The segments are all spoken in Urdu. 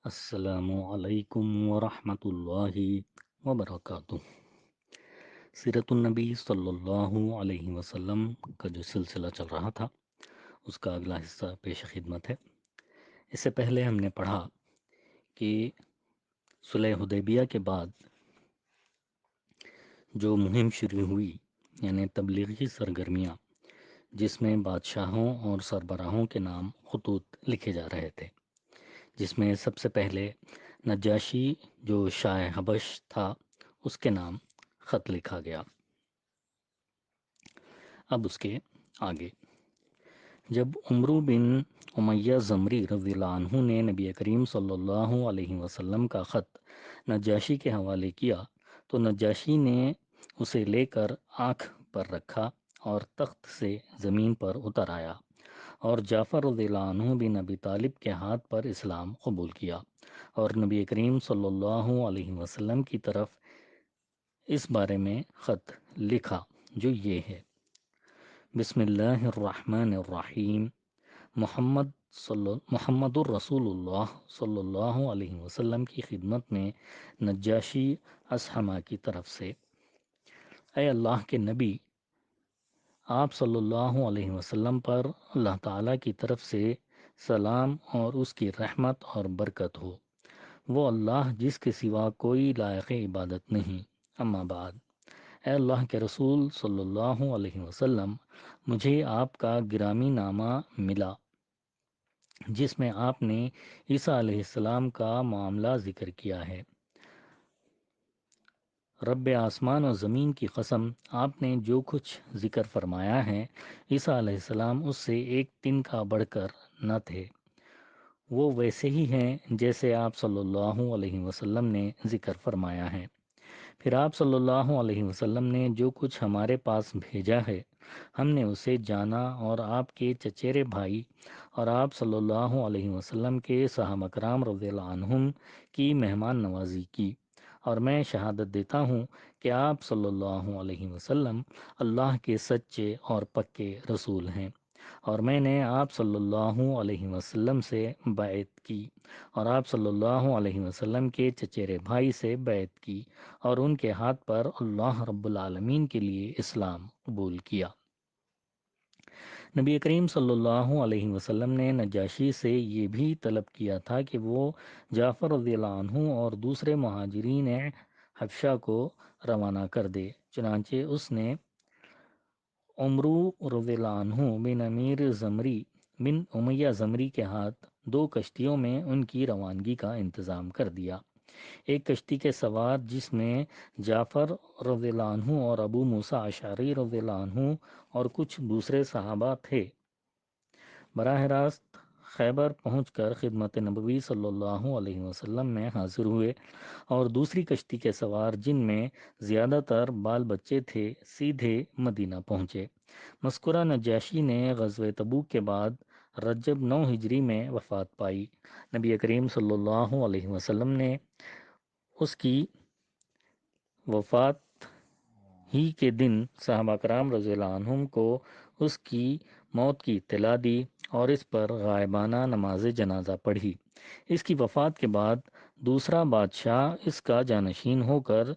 السلام علیکم ورحمۃ اللہ وبرکاتہ۔ سیرت النبی صلی اللہ علیہ وسلم کا جو سلسلہ چل رہا تھا اس کا اگلا حصہ پیش خدمت ہے۔ اس سے پہلے ہم نے پڑھا کہ صلح حدیبیہ کے بعد جو مہم شروع ہوئی، یعنی تبلیغی سرگرمیاں، جس میں بادشاہوں اور سربراہوں کے نام خطوط لکھے جا رہے تھے، جس میں سب سے پہلے نجاشی جو شاہ حبش تھا اس کے نام خط لکھا گیا۔ اب اس کے آگے جب عمرو بن امیہ زمری رضی اللہ عنہ نے نبی کریم صلی اللہ علیہ وسلم کا خط نجاشی کے حوالے کیا تو نجاشی نے اسے لے کر آنکھ پر رکھا اور تخت سے زمین پر اتر آیا اور جعفر رضی اللہ عنہ بن ابی طالب کے ہاتھ پر اسلام قبول کیا اور نبی کریم صلی اللہ علیہ وسلم کی طرف اس بارے میں خط لکھا جو یہ ہے: بسم اللہ الرحمن الرحیم، محمد الرسول اللہ صلی اللہ علیہ وسلم کی خدمت میں نجاشی اصحمہ کی طرف سے۔ اے اللہ کے نبی، آپ صلی اللہ علیہ وسلم پر اللہ تعالیٰ کی طرف سے سلام اور اس کی رحمت اور برکت ہو، وہ اللہ جس کے سوا کوئی لائق عبادت نہیں۔ اما بعد، اے اللہ کے رسول صلی اللہ علیہ وسلم، مجھے آپ کا گرامی نامہ ملا جس میں آپ نے عیسیٰ علیہ السلام کا معاملہ ذکر کیا ہے۔ رب آسمان و زمین کی قسم، آپ نے جو کچھ ذکر فرمایا ہے، عیسیٰ علیہ السلام اس سے ایک تن کا بڑھ کر نہ تھے، وہ ویسے ہی ہیں جیسے آپ صلی اللہ علیہ وسلم نے ذکر فرمایا ہے۔ پھر آپ صلی اللہ علیہ وسلم نے جو کچھ ہمارے پاس بھیجا ہے، ہم نے اسے جانا اور آپ کے چچیرے بھائی اور آپ صلی اللہ علیہ وسلم کے صحابہ کرام رضی اللہ عنہم کی مہمان نوازی کی، اور میں شہادت دیتا ہوں کہ آپ صلی اللہ علیہ وسلم اللہ کے سچے اور پکے رسول ہیں، اور میں نے آپ صلی اللہ علیہ وسلم سے بیعت کی اور آپ صلی اللہ علیہ وسلم کے چچیرے بھائی سے بیعت کی اور ان کے ہاتھ پر اللہ رب العالمین کے لیے اسلام قبول کیا۔ نبی کریم صلی اللہ علیہ وسلم نے نجاشی سے یہ بھی طلب کیا تھا کہ وہ جعفر رضی اللہ عنہ اور دوسرے مہاجرین حبشہ کو روانہ کر دے، چنانچہ اس نے عمرو رضی اللہ عنہ بن امیر زمری بن امیہ زمری کے ہاتھ 2 کشتیوں میں ان کی روانگی کا انتظام کر دیا۔ ایک کشتی کے سوار جس میں جعفر رضی اللہ عنہ اور ابو موسیٰ اشعری رضی اللہ عنہ اور کچھ دوسرے صحابہ تھے، براہ راست خیبر پہنچ کر خدمت نبوی صلی اللہ علیہ وسلم میں حاضر ہوئے، اور دوسری کشتی کے سوار جن میں زیادہ تر بال بچے تھے سیدھے مدینہ پہنچے۔ مذکورہ نجاشی نے غزوہ تبوک کے بعد رجب 9 ہجری میں وفات پائی۔ نبی کریم صلی اللہ علیہ وسلم نے اس کی وفات ہی کے دن صحابہ کرام رضی اللہ عنہم کو اس کی موت کی اطلاع دی اور اس پر غائبانہ نماز جنازہ پڑھی۔ اس کی وفات کے بعد دوسرا بادشاہ اس کا جانشین ہو کر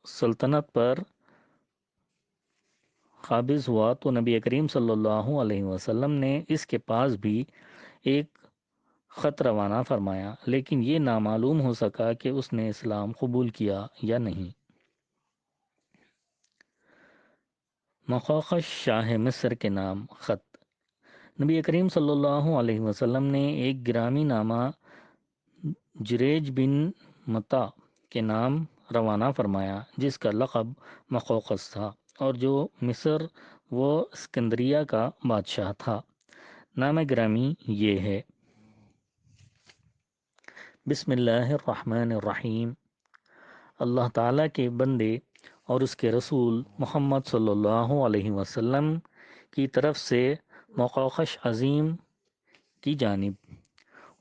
سلطنت پر قابض ہوا تو نبی کریم صلی اللہ علیہ وسلم نے اس کے پاس بھی ایک خط روانہ فرمایا، لیکن یہ نامعلوم ہو سکا کہ اس نے اسلام قبول کیا یا نہیں۔ مخوقش شاہ مصر کے نام خط۔ نبی کریم صلی اللہ علیہ وسلم نے ایک گرامی نامہ جریج بن متا کے نام روانہ فرمایا، جس کا لقب مخوقس تھا اور جو مصر و اسکندریہ کا بادشاہ تھا۔ نام گرامی یہ ہے: بسم اللہ الرحمن الرحیم، اللہ تعالیٰ کے بندے اور اس کے رسول محمد صلی اللہ علیہ وسلم کی طرف سے مخوقش عظیم کی جانب،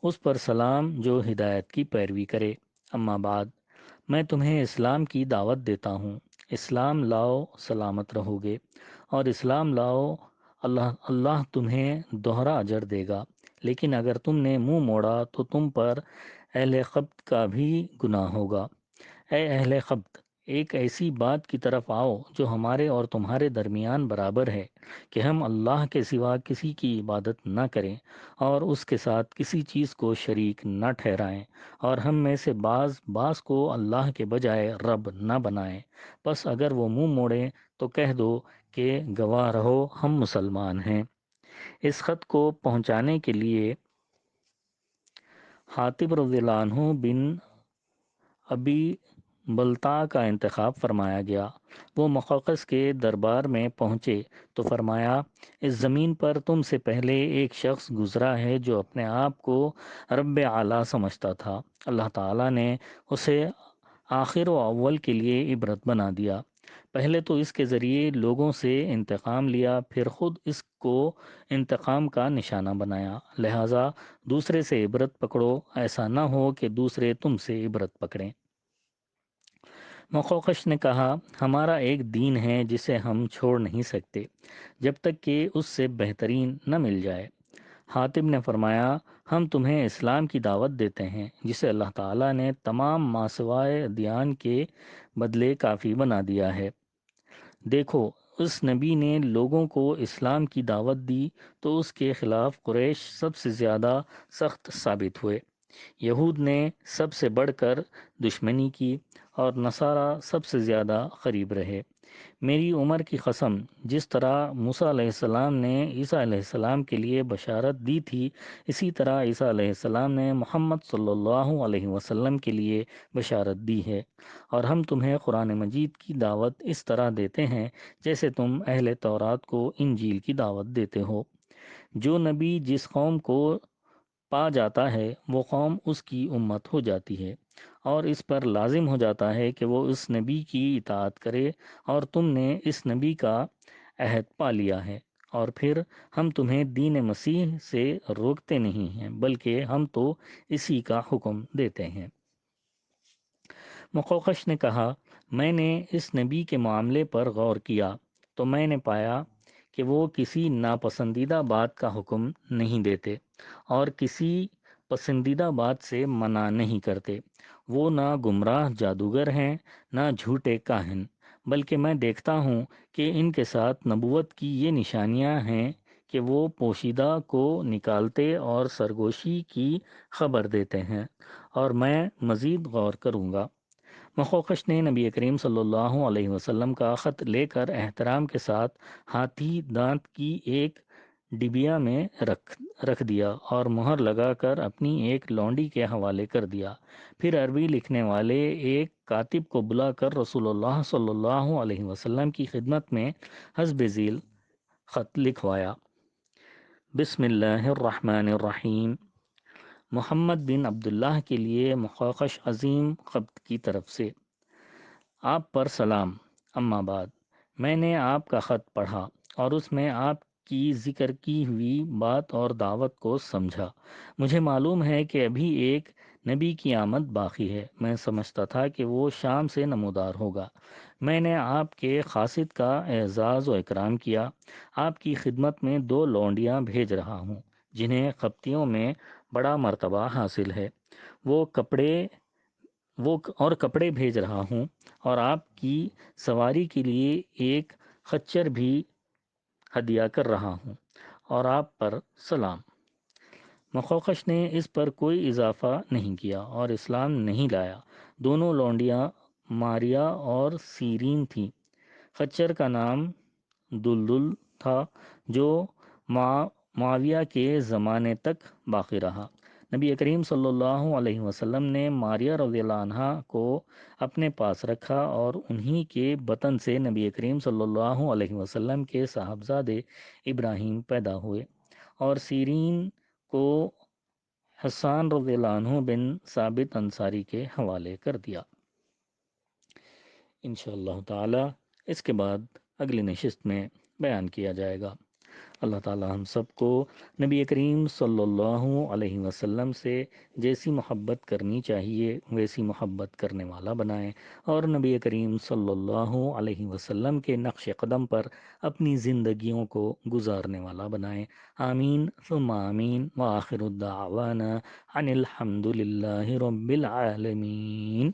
اس پر سلام جو ہدایت کی پیروی کرے۔ اما بعد، میں تمہیں اسلام کی دعوت دیتا ہوں۔ اسلام لاؤ، سلامت رہو گے، اور اسلام لاؤ، اللہ تمہیں دوہرا اجر دے گا، لیکن اگر تم نے منہ موڑا تو تم پر اہل خبت کا بھی گناہ ہوگا۔ اے اہل خبت، ایک ایسی بات کی طرف آؤ جو ہمارے اور تمہارے درمیان برابر ہے، کہ ہم اللہ کے سوا کسی کی عبادت نہ کریں اور اس کے ساتھ کسی چیز کو شریک نہ ٹھہرائیں، اور ہم میں سے بعض کو اللہ کے بجائے رب نہ بنائیں۔ بس اگر وہ منہ موڑیں تو کہہ دو کہ گواہ رہو ہم مسلمان ہیں۔ اس خط کو پہنچانے کے لیے حاطب رضی اللہ عنہ بن ابی بلتا کا انتخاب فرمایا گیا۔ وہ مقوقس کے دربار میں پہنچے تو فرمایا، اس زمین پر تم سے پہلے ایک شخص گزرا ہے جو اپنے آپ کو رب اعلیٰ سمجھتا تھا۔ اللہ تعالیٰ نے اسے آخر و اول کے لیے عبرت بنا دیا۔ پہلے تو اس کے ذریعے لوگوں سے انتقام لیا، پھر خود اس کو انتقام کا نشانہ بنایا۔ لہٰذا دوسرے سے عبرت پکڑو، ایسا نہ ہو کہ دوسرے تم سے عبرت پکڑیں۔ مقوقش نے کہا، ہمارا ایک دین ہے جسے ہم چھوڑ نہیں سکتے جب تک کہ اس سے بہترین نہ مل جائے۔ حاتم نے فرمایا، ہم تمہیں اسلام کی دعوت دیتے ہیں جسے اللہ تعالیٰ نے تمام ماسوائے ادیان کے بدلے کافی بنا دیا ہے۔ دیکھو، اس نبی نے لوگوں کو اسلام کی دعوت دی تو اس کے خلاف قریش سب سے زیادہ سخت ثابت ہوئے، یہود نے سب سے بڑھ کر دشمنی کی، اور نصارہ سب سے زیادہ قریب رہے۔ میری عمر کی قسم، جس طرح موسیٰ علیہ السلام نے عیسیٰ علیہ السلام کے لیے بشارت دی تھی، اسی طرح عیسیٰ علیہ السلام نے محمد صلی اللہ علیہ وسلم کے لیے بشارت دی ہے، اور ہم تمہیں قرآن مجید کی دعوت اس طرح دیتے ہیں جیسے تم اہل تورات کو انجیل کی دعوت دیتے ہو۔ جو نبی جس قوم کو پا جاتا ہے وہ قوم اس کی امت ہو جاتی ہے، اور اس پر لازم ہو جاتا ہے کہ وہ اس نبی کی اطاعت کرے، اور تم نے اس نبی کا عہد پا لیا ہے، اور پھر ہم تمہیں دین مسیح سے روکتے نہیں ہیں بلکہ ہم تو اسی کا حکم دیتے ہیں۔ مقوقش نے کہا، میں نے اس نبی کے معاملے پر غور کیا تو میں نے پایا کہ وہ کسی ناپسندیدہ بات کا حکم نہیں دیتے اور کسی پسندیدہ بات سے منع نہیں کرتے۔ وہ نہ گمراہ جادوگر ہیں نہ جھوٹے کاہن، بلکہ میں دیکھتا ہوں کہ ان کے ساتھ نبوت کی یہ نشانیاں ہیں کہ وہ پوشیدہ کو نکالتے اور سرگوشی کی خبر دیتے ہیں، اور میں مزید غور کروں گا۔ مقوقش نے نبی کریم صلی اللہ علیہ وسلم کا خط لے کر احترام کے ساتھ ہاتھی دانت کی ایک ڈبیا میں رکھ دیا اور مہر لگا کر اپنی ایک لونڈی کے حوالے کر دیا۔ پھر عربی لکھنے والے ایک کاتب کو بلا کر رسول اللہ صلی اللہ علیہ وسلم کی خدمت میں حسب ذیل خط لکھوایا۔ بسم اللہ الرحمن الرحیم۔ محمد بن عبداللہ کے لیے مقوقش عظیم قبط کی طرف سے، آپ پر سلام۔ اما بعد، میں نے آپ کا خط پڑھا اور اس میں آپ کی ذکر کی ہوئی بات اور دعوت کو سمجھا۔ مجھے معلوم ہے کہ ابھی ایک نبی کی آمد باقی ہے۔ میں سمجھتا تھا کہ وہ شام سے نمودار ہوگا۔ میں نے آپ کے قاصد کا اعزاز و اکرام کیا۔ آپ کی خدمت میں 2 لونڈیاں بھیج رہا ہوں جنہیں قبطیوں میں بڑا مرتبہ حاصل ہے۔ وہ کپڑے بھیج رہا ہوں، اور آپ کی سواری کے لیے ایک خچر بھی ہدیہ کر رہا ہوں، اور آپ پر سلام۔ مقوقش نے اس پر کوئی اضافہ نہیں کیا اور اسلام نہیں لایا۔ دونوں لونڈیاں ماریا اور سیرین تھیں۔ خچر کا نام دلدل تھا جو معاویہ کے زمانے تک باقی رہا۔ نبی کریم صلی اللہ علیہ وسلم نے ماریہ رضی اللہ عنہا کو اپنے پاس رکھا، اور انہی کے بطن سے نبی کریم صلی اللہ علیہ وسلم کے صاحبزادے ابراہیم پیدا ہوئے، اور سیرین کو حسان رضی اللہ عنہ بن ثابت انصاری کے حوالے کر دیا۔ انشاءاللہ تعالی اس کے بعد اگلی نشست میں بیان کیا جائے گا۔ اللہ تعالی ہم سب کو نبی کریم صلی اللہ علیہ وسلم سے جیسی محبت کرنی چاہیے ویسی محبت کرنے والا بنائے، اور نبی کریم صلی اللہ علیہ وسلم کے نقش قدم پر اپنی زندگیوں کو گزارنے والا بنائے۔ آمین ثم آمین، وآخر الدعوانا ان الحمد للہ رب العالمین۔